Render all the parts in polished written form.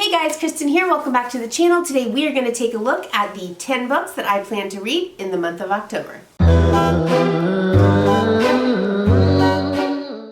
Hey guys, Kristen here. Welcome back to the channel. Today we are going to take a look at the 10 books that I plan to read in the month of October.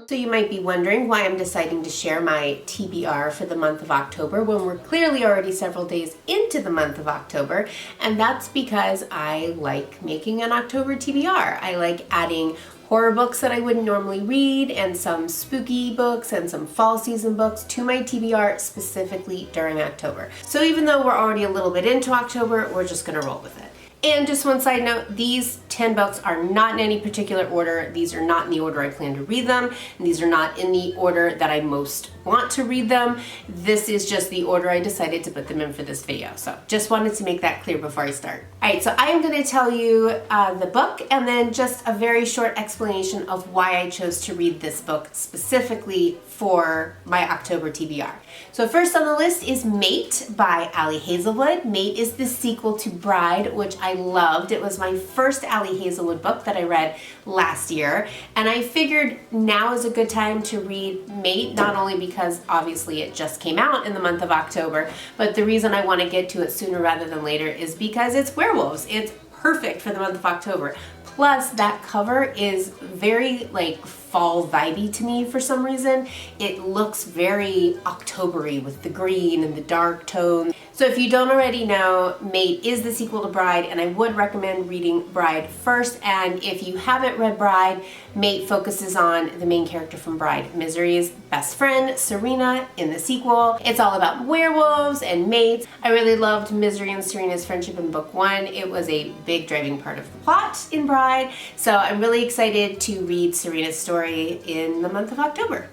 So you might be wondering why I'm deciding to share my TBR for the month of October when we're clearly already several days into the month of October, and that's because I like making an October TBR. I like adding horror books that I wouldn't normally read and some spooky books and some fall season books to my TBR specifically during October. So even though we're already a little bit into October, we're just gonna roll with it. And just one side note, these 10 books are not in any particular order. These are not in the order I plan to read them, and these are not in the order that I most want to read them. This is just the order I decided to put them in for this video. So just wanted to make that clear before I start. All right, so I am gonna tell you the book and then just a very short explanation of why I chose to read this book specifically for my October TBR. So first on the list is Mate by Ali Hazelwood. Mate is the sequel to Bride, which I loved. It was my first Ali Hazelwood book that I read last year, and I figured now is a good time to read Mate, not only because obviously it just came out in the month of October, but the reason I want to get to it sooner rather than later is because it's werewolves. It's perfect for the month of October. Plus, that cover is very like fall vibey to me for some reason. It looks very October-y with the green and the dark tones. So if you don't already know, Mate is the sequel to Bride, and I would recommend reading Bride first. And if you haven't read Bride, Mate focuses on the main character from Bride, Misery's best friend, Serena, in the sequel. It's all about werewolves and mates. I really loved Misery and Serena's friendship in book 1. It was a big driving part of the plot in Bride. So I'm really excited to read Serena's story in the month of October.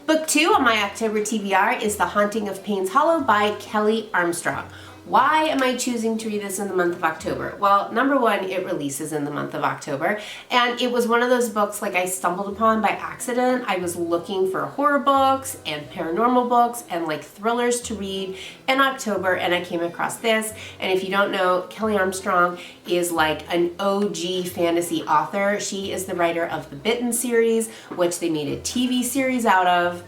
Book 2 on my October TBR is The Haunting of Payne's Hollow by Kelly Armstrong. Why am I choosing to read this in the month of October? Well, number one, it releases in the month of October, and it was one of those books like I stumbled upon by accident. I was looking for horror books and paranormal books and like thrillers to read in October, and I came across this. And if you don't know, Kelly Armstrong is like an OG fantasy author. She is the writer of the Bitten series, which they made a TV series out of.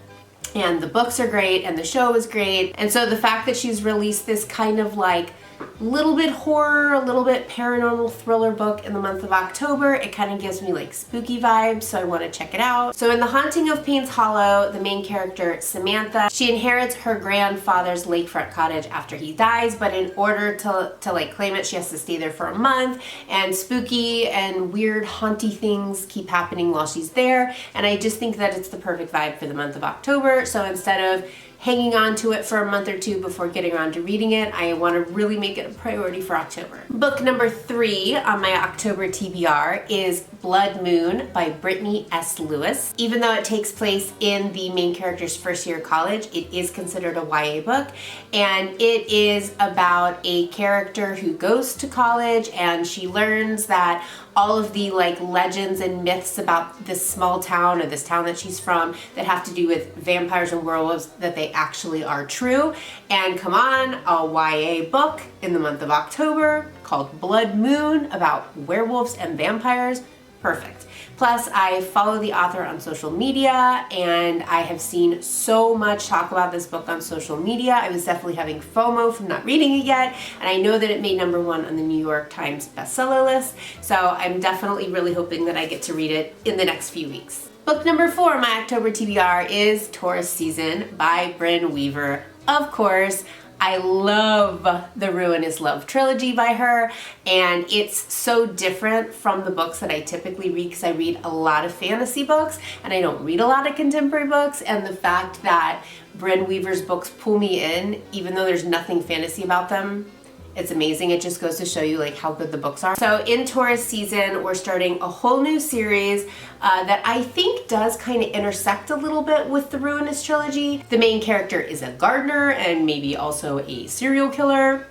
And the books are great and the show is great. And so the fact that she's released this kind of like little bit horror, a little bit paranormal thriller book in the month of October, it kind of gives me like spooky vibes, so I want to check it out. So in The Haunting of Payne's Hollow, the main character, Samantha, she inherits her grandfather's lakefront cottage after he dies, but in order to like claim it, she has to stay there for a month, and spooky and weird haunty things keep happening while she's there, and I just think that it's the perfect vibe for the month of October. So instead of hanging on to it for a month or two before getting around to reading it, I want to really make it a priority for October. Book number 3 on my October TBR is Blood Moon by Brittany S. Lewis. Even though it takes place in the main character's first year of college, it is considered a YA book, and it is about a character who goes to college and she learns that all of the like legends and myths about this small town or this town that she's from that have to do with vampires and werewolves, that they actually are true. And come on, a YA book in the month of October called Blood Moon about werewolves and vampires. Perfect. Plus, I follow the author on social media, and I have seen so much talk about this book on social media. I was definitely having FOMO from not reading it yet, and I know that it made number 1 on the New York Times bestseller list, so I'm definitely really hoping that I get to read it in the next few weeks. Book number 4 on my October TBR is Taurus Season by Brynne Weaver. Of course, I love the Ruinous Love trilogy by her, and it's so different from the books that I typically read because I read a lot of fantasy books and I don't read a lot of contemporary books, and the fact that Brynne Weaver's books pull me in even though there's nothing fantasy about them, it's amazing. It just goes to show you like how good the books are. So in Taurus Season, we're starting a whole new series that I think does kind of intersect a little bit with the Ruinous trilogy. The main character is a gardener and maybe also a serial killer,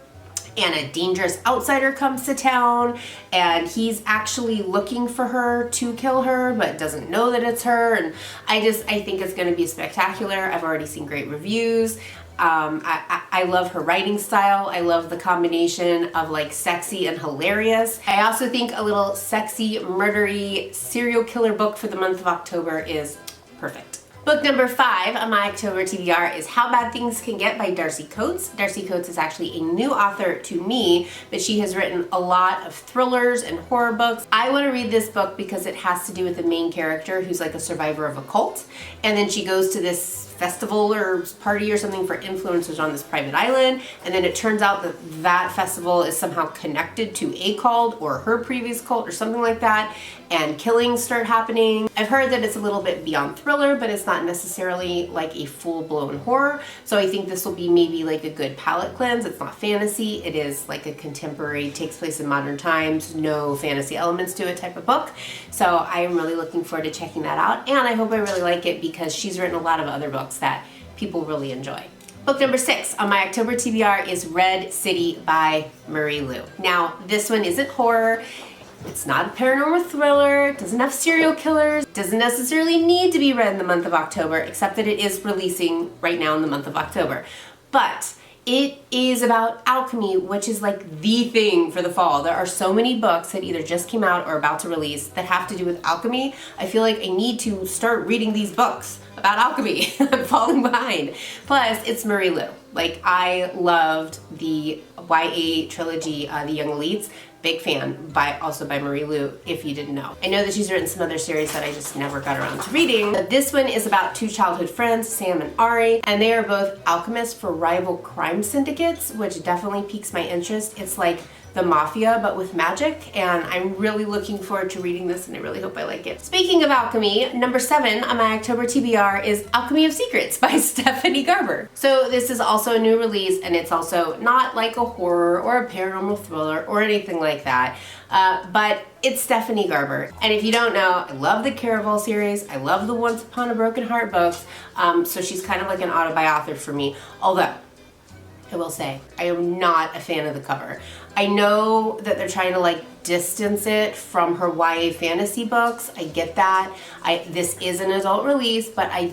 and a dangerous outsider comes to town, and he's actually looking for her to kill her but doesn't know that it's her. And I think it's going to be spectacular. I've already seen great reviews. I love her writing style. I love the combination of like sexy and hilarious. I also think a little sexy, murdery serial killer book for the month of October is perfect. Book number 5 on my October TBR is How Bad Things Can Get by Darcy Coates. Darcy Coates is actually a new author to me, but she has written a lot of thrillers and horror books. I want to read this book because it has to do with the main character who's like a survivor of a cult, and then she goes to this festival or party or something for influencers on this private island, and then it turns out that that festival is somehow connected to a cult or her previous cult or something like that, and killings start happening. I've heard that it's a little bit beyond thriller, but it's not necessarily like a full-blown horror, so I think this will be maybe like a good palate cleanse. It's not fantasy, it is like a contemporary, takes place in modern times, no fantasy elements to it type of book. So I am really looking forward to checking that out, and I hope I really like it because she's written a lot of other books that people really enjoy. Book number 6 on my October TBR is Red City by Marie Lu. Now, this one isn't horror. It's not a paranormal thriller, it doesn't have serial killers, doesn't necessarily need to be read in the month of October, except that it is releasing right now in the month of October. But it is about alchemy, which is like the thing for the fall. There are so many books that either just came out or about to release that have to do with alchemy. I feel like I need to start reading these books about alchemy. I'm falling behind. Plus, it's Marie Lu. Like, I loved the YA trilogy, The Young Elites. Big fan, also by Marie Lu, if you didn't know. I know that she's written some other series that I just never got around to reading. But this one is about 2 childhood friends, Sam and Ari, and they are both alchemists for rival crime syndicates, which definitely piques my interest. It's like the mafia, but with magic, and I'm really looking forward to reading this, and I really hope I like it. Speaking of alchemy, number 7 on my October TBR is Alchemy of Secrets by Stephanie Garber. So this is also a new release, and it's also not like a horror or a paranormal thriller or anything like that, but it's Stephanie Garber. And if you don't know, I love the Caraval series, I love the Once Upon a Broken Heart books, so she's kind of like an autobiography for me, although I will say, I am not a fan of the cover. I know that they're trying to like distance it from her YA fantasy books. I get that. This is an adult release, but I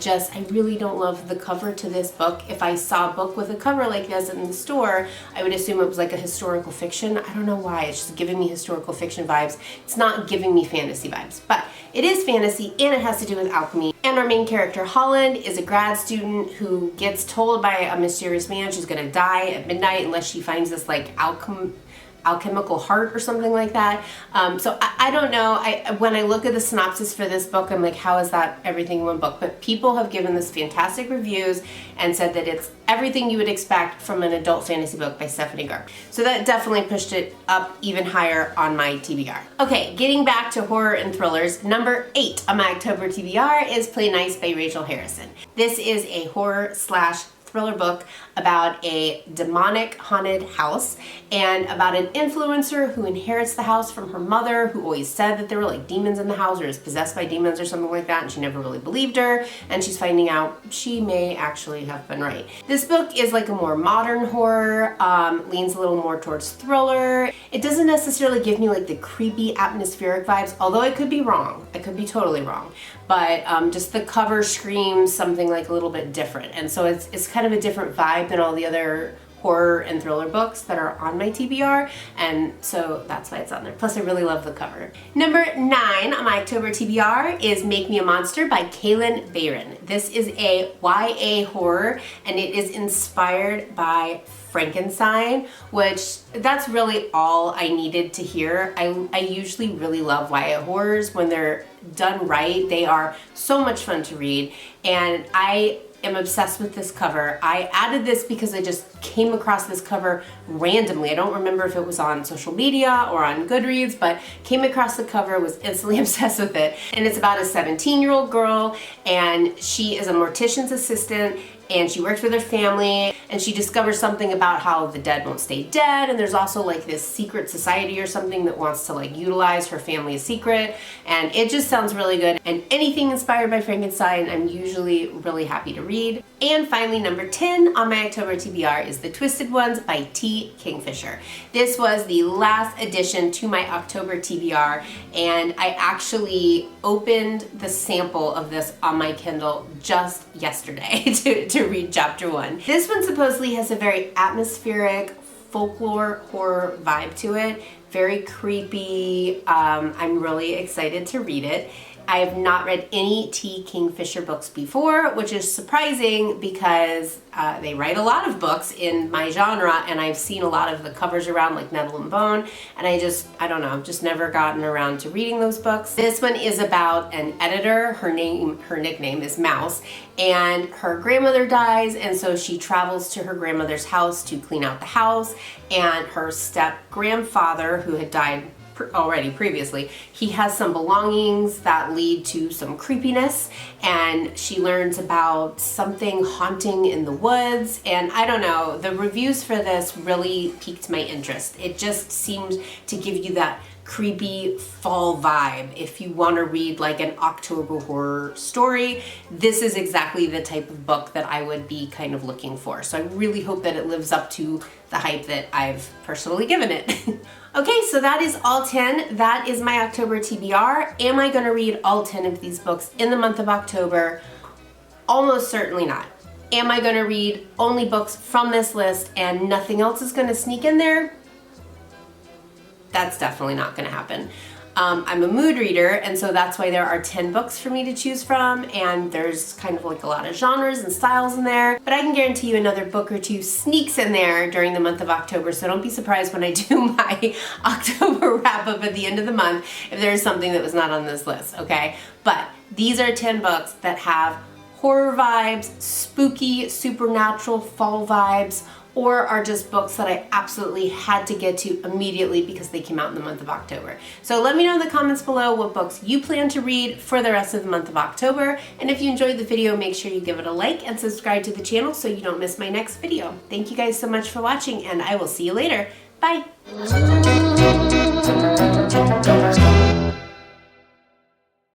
really don't love the cover to this book. If I saw a book with a cover like this in the store, I would assume it was like a historical fiction. I don't know why. It's just giving me historical fiction vibes. It's not giving me fantasy vibes, but it is fantasy and it has to do with alchemy. And our main character, Holland, is a grad student who gets told by a mysterious man she's gonna die at midnight unless she finds this like alchemical heart or something like that. So I don't know. When I look at the synopsis for this book, I'm like, how is that everything in one book? But people have given this fantastic reviews and said that it's everything you would expect from an adult fantasy book by Stephanie Garber. So that definitely pushed it up even higher on my TBR. Okay, getting back to horror and thrillers, number 8 on my October TBR is Play Nice by Rachel Harrison. This is a horror / thriller book about a demonic haunted house and about an influencer who inherits the house from her mother, who always said that there were like demons in the house or is possessed by demons or something like that, and she never really believed her, and she's finding out she may actually have been right. This book is like a more modern horror, leans a little more towards thriller. It doesn't necessarily give me like the creepy atmospheric vibes, although I could be wrong. I could be totally wrong. But just the cover screams something like a little bit different, and so it's kind of a different vibe than all the other horror and thriller books that are on my TBR, and so that's why it's on there. Plus, I really love the cover. Number 9 on my October TBR is Make Me a Monster by Kaylin Bayron. This is a YA horror, and it is inspired by Frankenstein, which that's really all I needed to hear. I usually really love YA horrors. When they're done right, they are so much fun to read, and I am obsessed with this cover. I added this because I just came across this cover randomly. I don't remember if it was on social media or on Goodreads, but came across the cover, was instantly obsessed with it. And it's about a 17-year-old girl, and she is a mortician's assistant, and she works with her family, and she discovers something about how the dead won't stay dead, and there's also like this secret society or something that wants to like utilize her family's secret, and it just sounds really good. And anything inspired by Frankenstein, I'm usually really happy to read. And finally, number 10 on my October TBR is The Twisted Ones by T. Kingfisher. This was the last addition to my October TBR, and I actually opened the sample of this on my Kindle just yesterday to read chapter 1. This one supposedly has a very atmospheric folklore horror vibe to it. Very creepy. I'm really excited to read it. I have not read any T. Kingfisher books before, which is surprising because they write a lot of books in my genre, and I've seen a lot of the covers around like Nettle and Bone, and I don't know, I've just never gotten around to reading those books. This one is about an editor. Her nickname is Mouse, and her grandmother dies, and so she travels to her grandmother's house to clean out the house, and her step-grandfather, who had died already previously, he has some belongings that lead to some creepiness, and she learns about something haunting in the woods, and I don't know, the reviews for this really piqued my interest. It just seemed to give you that creepy fall vibe. If you want to read like an October horror story, this is exactly the type of book that I would be kind of looking for. So I really hope that it lives up to the hype that I've personally given it. Okay, so that is all 10. That is my October TBR. Am I going to read all 10 of these books in the month of October? Almost certainly not. Am I going to read only books from this list and nothing else is going to sneak in there? That's definitely not going to happen. I'm a mood reader, and so that's why there are 10 books for me to choose from, and there's kind of like a lot of genres and styles in there, but I can guarantee you another book or two sneaks in there during the month of October, so don't be surprised when I do my October wrap-up at the end of the month if there's something that was not on this list, okay? But these are 10 books that have horror vibes, spooky, supernatural fall vibes, or are just books that I absolutely had to get to immediately because they came out in the month of October. So let me know in the comments below what books you plan to read for the rest of the month of October. And if you enjoyed the video, make sure you give it a like and subscribe to the channel so you don't miss my next video. Thank you guys so much for watching, and I will see you later. Bye!